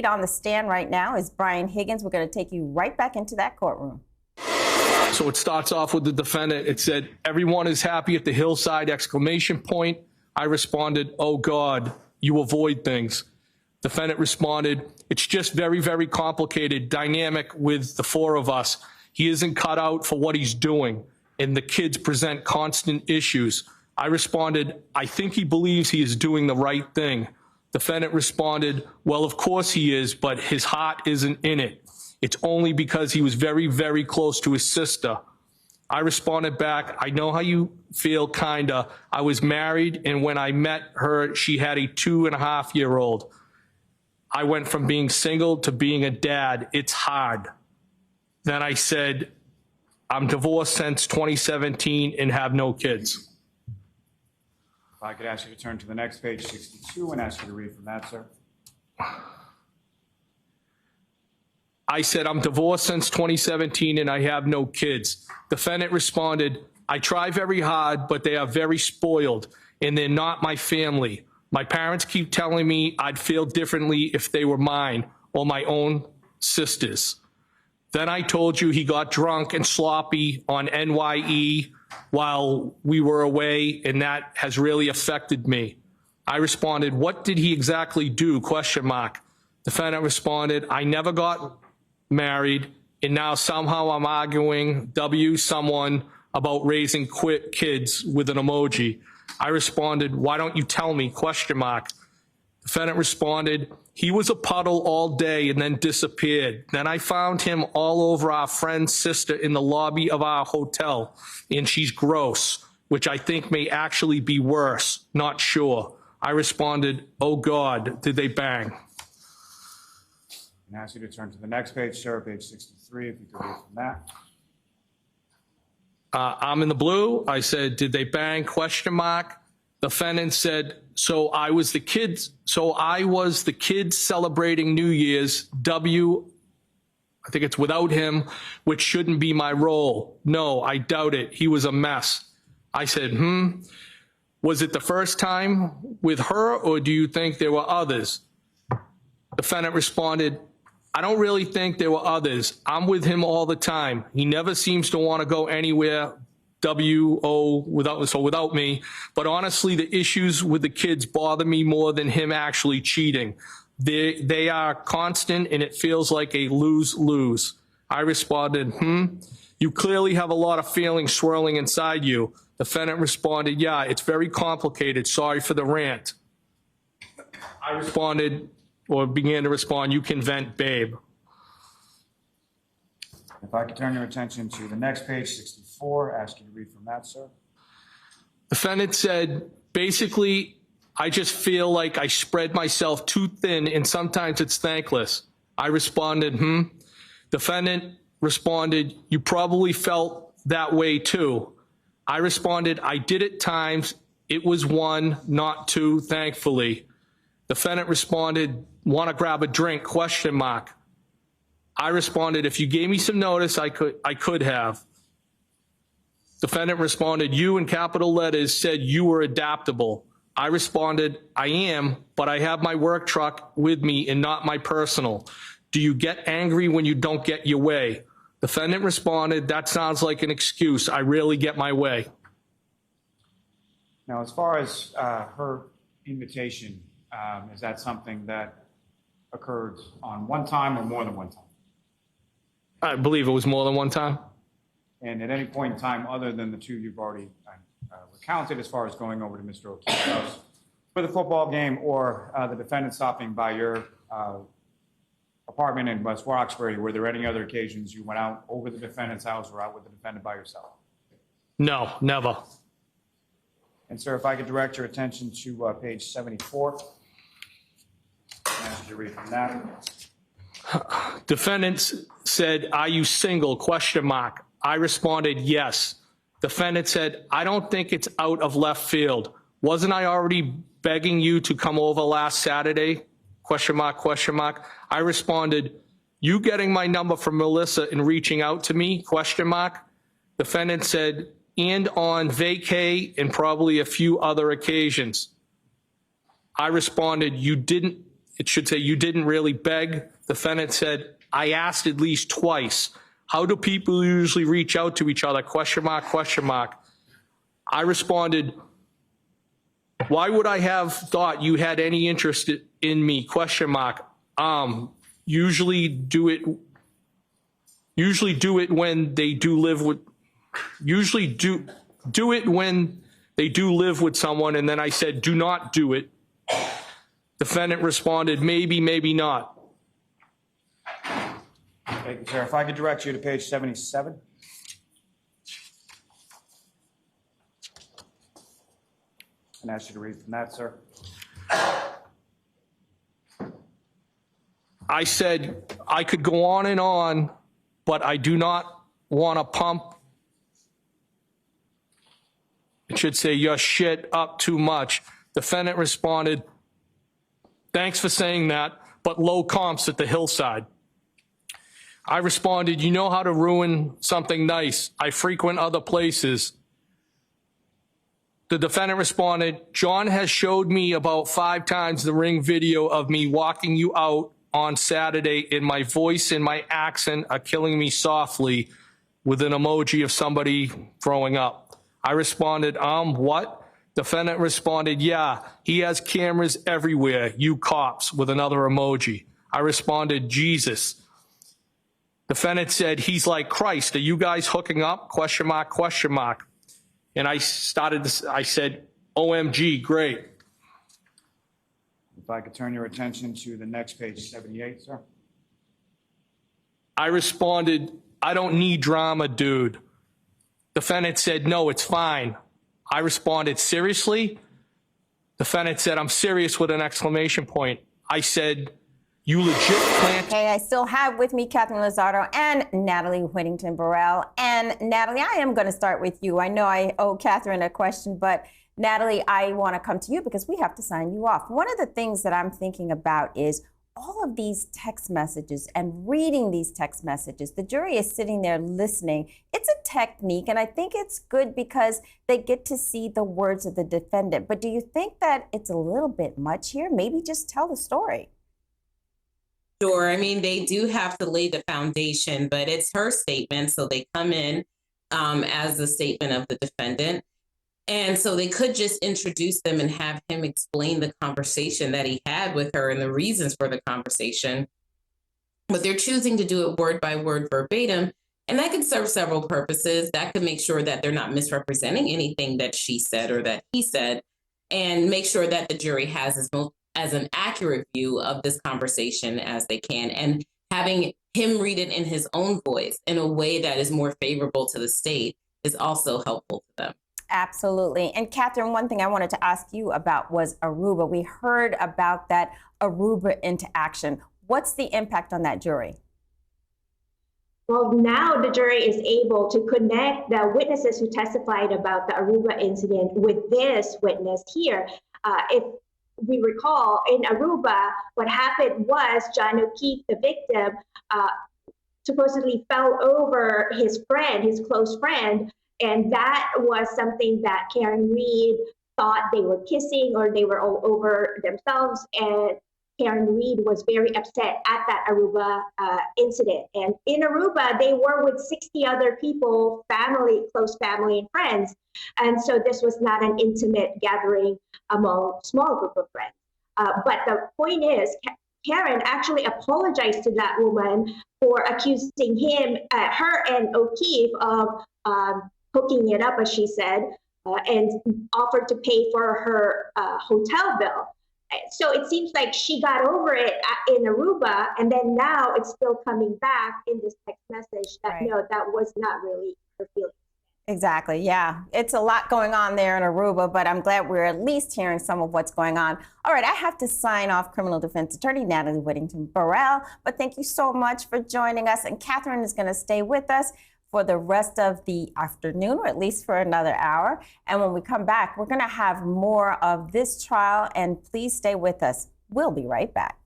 On the stand right now is Brian Higgins. We're going to take you right back into that courtroom. So it starts off with the defendant. It said, "Everyone is happy at the hillside!" Exclamation point. I responded, "Oh God, you avoid things." Defendant responded, "It's just very, very complicated dynamic with the four of us. He isn't cut out for what he's doing, and the kids present constant issues." I responded, "I think he believes he is doing the right thing." Defendant responded, "Well, of course he is, but his heart isn't in it. It's only because he was very, very close to his sister." I responded back, "I know how you feel, kinda. I was married, and when I met her, she had a 2.5-year-old. I went from being single to being a dad. It's hard." Then I said, "I'm divorced since 2017 and have no kids." If I could ask you to turn to the next page, 62, and ask you to read from that, sir. I said, "I'm divorced since 2017 and I have no kids." Defendant responded, "I try very hard, but they are very spoiled and they're not my family. My parents keep telling me I'd feel differently if they were mine or my own sisters." Then I told you he got drunk and sloppy on NYE while we were away, and that has really affected me. I responded, "What did he exactly do?" Defendant responded, "I never got married, and now somehow I'm arguing someone about raising kids with an emoji." I responded, "Why don't you tell me?" Defendant responded, "He was a puddle all day and then disappeared. Then I found him all over our friend's sister in the lobby of our hotel, and she's gross, which I think may actually be worse. Not sure." I responded, "Oh God, did they bang?" And ask you to turn to the next page, sir, page 63, if you could read from that. I'm in the blue. I said, "Did they bang?" Defendant said, So I was the kids celebrating New Year's, I think it's without him, which shouldn't be my role. No, I doubt it. He was a mess." I said, "Was it the first time with her, or do you think there were others?" Defendant responded, "I don't really think there were others. I'm with him all the time. He never seems to want to go anywhere, without me. But honestly, the issues with the kids bother me more than him actually cheating. They are constant, and it feels like a lose-lose." I responded, "You clearly have a lot of feelings swirling inside you." Defendant responded, "Yeah, it's very complicated. Sorry for the rant." I responded, or began to respond, "You can vent, babe." If I could turn your attention to the next page, 64, ask you to read from that, sir. Defendant said, "Basically, I just feel like I spread myself too thin, and sometimes it's thankless." I responded, Defendant responded, "You probably felt that way too." I responded, "I did at times. It was one, not two, thankfully." Defendant responded, "Want to grab a drink?" I responded, "If you gave me some notice, I could have." Defendant responded, "You," in capital letters, said you were adaptable. I responded, "I am, but I have my work truck with me and not my personal. Do you get angry when you don't get your way?" Defendant responded, "That sounds like an excuse. I rarely get my way." Now, as far as her invitation, is that something that occurred on one time or more than one time? I believe it was more than one time. And at any point in time, other than the two you've already recounted, as far as going over to Mr. O'Keefe's house for the football game, or the defendant stopping by your apartment in West Roxbury, were there any other occasions you went out over the defendant's house or out with the defendant by yourself? No, never. And sir, if I could direct your attention to page 74. Ask you to read from that. Defendant said, "Are you single?" I responded, "Yes." Defendant said, "I don't think it's out of left field. Wasn't I already begging you to come over last Saturday? I responded, "You getting my number from Melissa and reaching out to me? Defendant said, "And on vacay and probably a few other occasions." I responded, "You didn't It should say, you didn't really beg. Defendant said, I asked at least twice. How do people usually reach out to each other? Question mark, question mark. I responded, why would I have thought you had any interest in me? Question mark. Usually do it when they do live with, usually do it when they do live with someone. And then I said, do not do it. Defendant responded, maybe, maybe not. Thank you, sir. If I could direct you to page 77. And ask you to read from that, sir. I said, I could go on, but I do not want to pump. It should say, your shit up too much. Defendant responded, thanks for saying that, but low comps at the hillside. I responded, you know how to ruin something nice. I frequent other places. The defendant responded, John has showed me about 5 times the Ring video of me walking you out on Saturday, and my voice and my accent are killing me softly, with an emoji of somebody throwing up. I responded, what? Defendant responded, yeah, he has cameras everywhere, you cops, with another emoji. I responded, Jesus. Defendant said, he's like Christ. Are you guys hooking up? Question mark, question mark. And I said, OMG, great. If I could turn your attention to the next page, 78, sir. I responded, I don't need drama, dude. Defendant said, no, it's fine. I responded, seriously? Defendant said, I'm serious, with an exclamation point. I said, you legit plan. Okay, I still have with me Katherine Lozardo and Natalie Whittington Burrell. And Natalie, I am going to start with you. I know I owe Katherine a question, but Natalie, I want to come to you because we have to sign you off. One of the things that I'm thinking about is all of these text messages and reading these text messages. The jury is sitting there listening. It's a technique, and I think it's good because they get to see the words of the defendant. But do you think that it's a little bit much here? Maybe just tell the story. Sure. I mean, they do have to lay the foundation, but it's her statement. So they come in as the statement of the defendant. And so they could just introduce them and have him explain the conversation that he had with her and the reasons for the conversation. But they're choosing to do it word by word verbatim. And that could serve several purposes. That could make sure that they're not misrepresenting anything that she said or that he said, and make sure that the jury has as an accurate view of this conversation as they can. And having him read it in his own voice in a way that is more favorable to the state is also helpful to them. Absolutely. And Katherine, one thing I wanted to ask you about was Aruba. We heard about that Aruba into action. What's the impact on that jury? Well, now the jury is able to connect the witnesses who testified about the Aruba incident with this witness here. If we recall, in Aruba, what happened was John O'Keefe, the victim, supposedly fell over his friend, his close friend, and that was something that Karen Reed thought they were kissing or they were all over themselves. And Karen Reed was very upset at that Aruba incident. And in Aruba, they were with 60 other people, family, close family and friends. And so this was not an intimate gathering among a small group of friends. But the point is, Karen actually apologized to that woman for accusing him, her and O'Keefe of hooking it up, as she said, and offered to pay for her hotel bill. So it seems like she got over it in Aruba, and then now it's still coming back in this text message that, right, no, that was not really her feeling. Exactly. Yeah. It's a lot going on there in Aruba, but I'm glad we're at least hearing some of what's going on. All right. I have to sign off criminal defense attorney Natalie Whittington Burrell, but thank you so much for joining us. And Katherine is going to stay with us for the rest of the afternoon, or at least for another hour. And when we come back, we're going to have more of this trial, and please stay with us. We'll be right back.